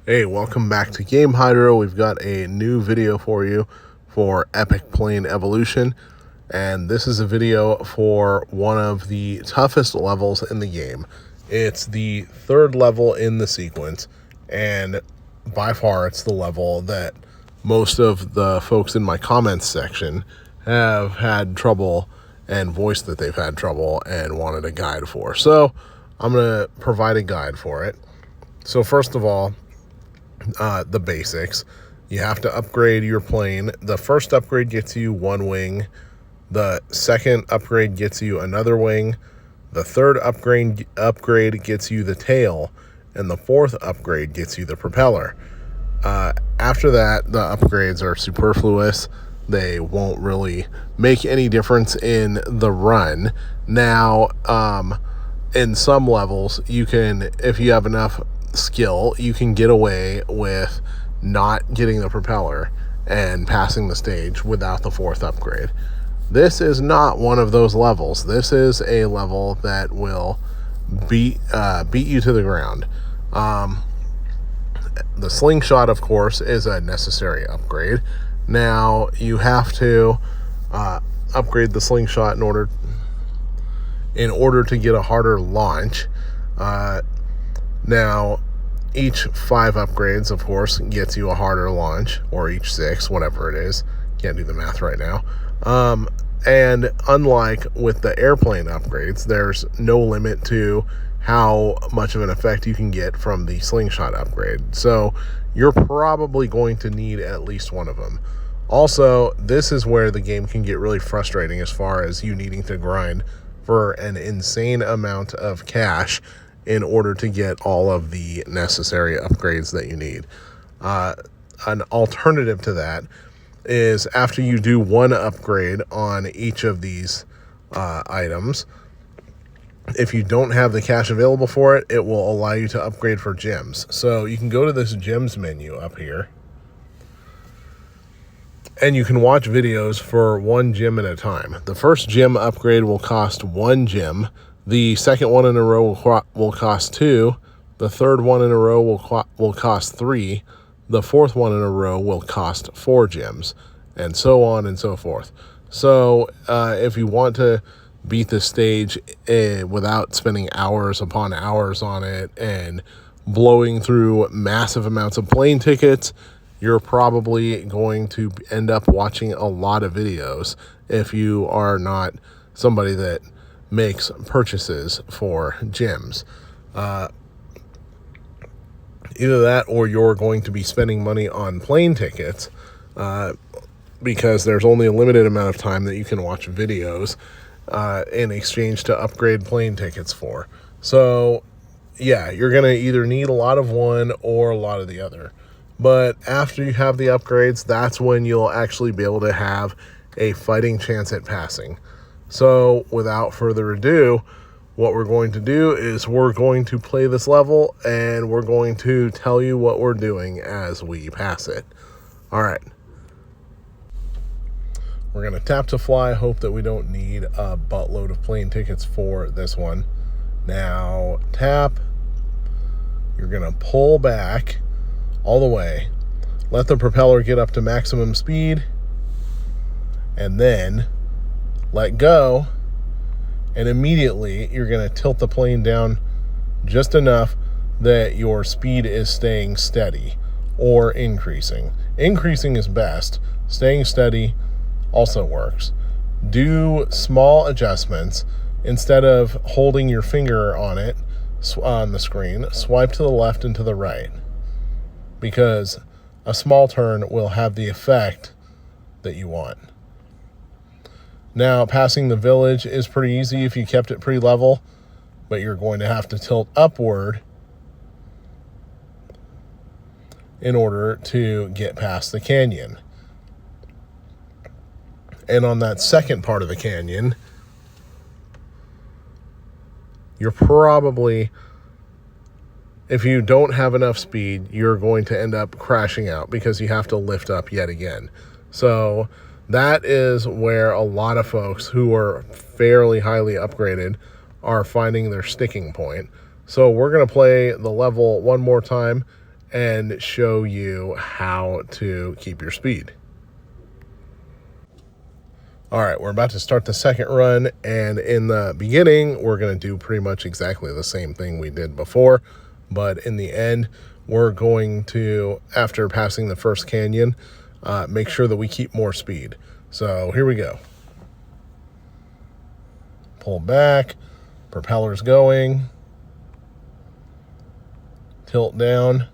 Hey, welcome back to Game Hydro. We've got a new video for you for Epic Plane Evolution, and this is a video for one of the toughest levels in the game. It's the third level in the sequence, and by far it's the level that most of the folks in my comments section have had trouble and voiced that they've had trouble and wanted a guide for. So I'm going to provide a guide for it. So first of all, the basics. You have to upgrade your plane. The first upgrade gets you one wing. The second upgrade gets you another wing. The third upgrade gets you the tail. And the fourth upgrade gets you the propeller. After that, the upgrades are superfluous. They won't really make any difference in the run. Now, in some levels, you can, if you have enough skill, you can get away with not getting the propeller and passing the stage without the fourth upgrade. This is not one of those levels. This is a level that will beat you to the ground. The slingshot, of course, is a necessary upgrade. Now, you have to upgrade the slingshot in order to get a harder launch. Now, each 5 upgrades, of course, gets you a harder launch, or each 6, whatever it is. Can't do the math right now. And unlike with the airplane upgrades, there's no limit to how much of an effect you can get from the slingshot upgrade. So you're probably going to need at least one of them. Also, this is where the game can get really frustrating as far as you needing to grind for an insane amount of cash in order to get all of the necessary upgrades that you need. An alternative to that is after you do one upgrade on each of these items, if you don't have the cash available for it, it will allow you to upgrade for gems. So you can go to this gems menu up here, and you can watch videos for one gem at a time. The first gem upgrade will cost 1 gem. The second one in a row will cost 2. The third one in a row will cost 3. The fourth one in a row will cost 4 gems, and so on and so forth. So if you want to beat the stage without spending hours upon hours on it and blowing through massive amounts of plane tickets, you're probably going to end up watching a lot of videos if you are not somebody that makes purchases for gems. Either that, or you're going to be spending money on plane tickets because there's only a limited amount of time that you can watch videos in exchange to upgrade plane tickets for. So yeah, you're going to either need a lot of one or a lot of the other. But after you have the upgrades, that's when you'll actually be able to have a fighting chance at passing. So without further ado, what we're going to do is we're going to play this level, and we're going to tell you what we're doing as we pass it. All right. We're going to tap to fly, hope that we don't need a buttload of plane tickets for this one. Now, tap. You're going to pull back all the way. Let the propeller get up to maximum speed, and then let go, and immediately you're going to tilt the plane down just enough that your speed is staying steady or increasing. Increasing is best. Staying steady also works. Do small adjustments. Instead of holding your finger on it on the screen, swipe to the left and to the right, because a small turn will have the effect that you want. Now, passing the village is pretty easy if you kept it pretty level, but you're going to have to tilt upward in order to get past the canyon. And on that second part of the canyon, you're probably, if you don't have enough speed, you're going to end up crashing out because you have to lift up yet again. So that is where a lot of folks who are fairly highly upgraded are finding their sticking point. So we're going to play the level one more time, and show you how to keep your speed. All right, we're about to start the second run, and in the beginning, we're going to do pretty much exactly the same thing we did before, but in the end, we're going to, after passing the first canyon, make sure that we keep more speed. So here we go. Pull back, propellers going, tilt down.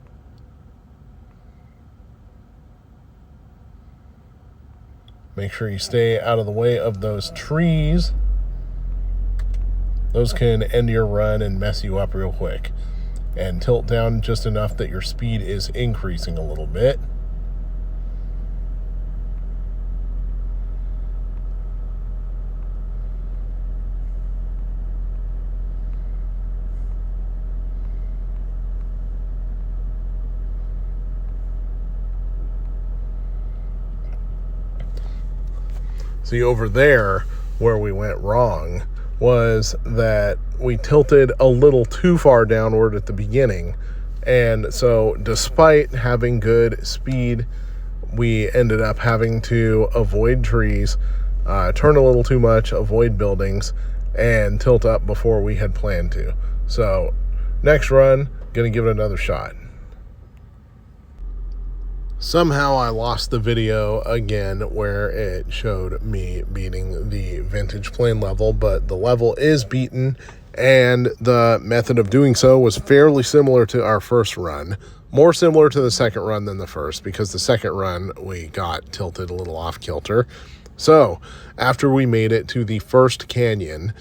Make sure you stay out of the way of those trees. Those can end your run and mess you up real quick. And tilt down just enough that your speed is increasing a little bit. See, over there where we went wrong was that we tilted a little too far downward at the beginning. And so despite having good speed, we ended up having to avoid trees, turn a little too much, avoid buildings, and tilt up before we had planned to. So next run, gonna give it another shot. Somehow I lost the video again where it showed me beating the vintage plane level, but the level is beaten, and the method of doing so was fairly similar to our first run. More similar to the second run than the first, because the second run we got tilted a little off kilter. So after we made it to the first canyon,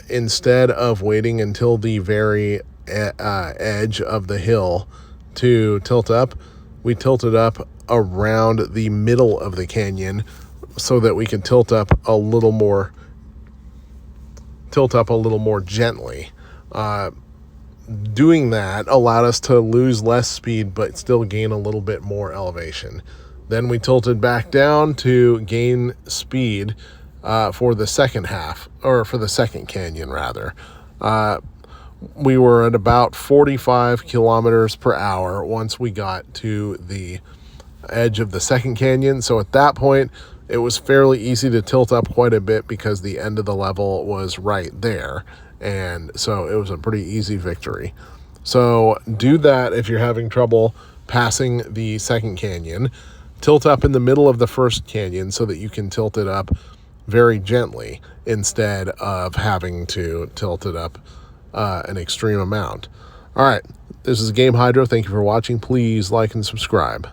instead of waiting until the very edge of the hill to tilt up, we tilted up around the middle of the canyon so that we could tilt up a little more gently. Doing that allowed us to lose less speed but still gain a little bit more elevation. Then we tilted back down to gain speed for the second half, or for the second canyon rather. We were at about 45 kilometers per hour once we got to the edge of the second canyon. So at that point, it was fairly easy to tilt up quite a bit because the end of the level was right there. And so it was a pretty easy victory. So do that if you're having trouble passing the second canyon. Tilt up in the middle of the first canyon so that you can tilt it up very gently instead of having to tilt it up an extreme amount. All right, this is Game Hydro. Thank you for watching. Please like and subscribe.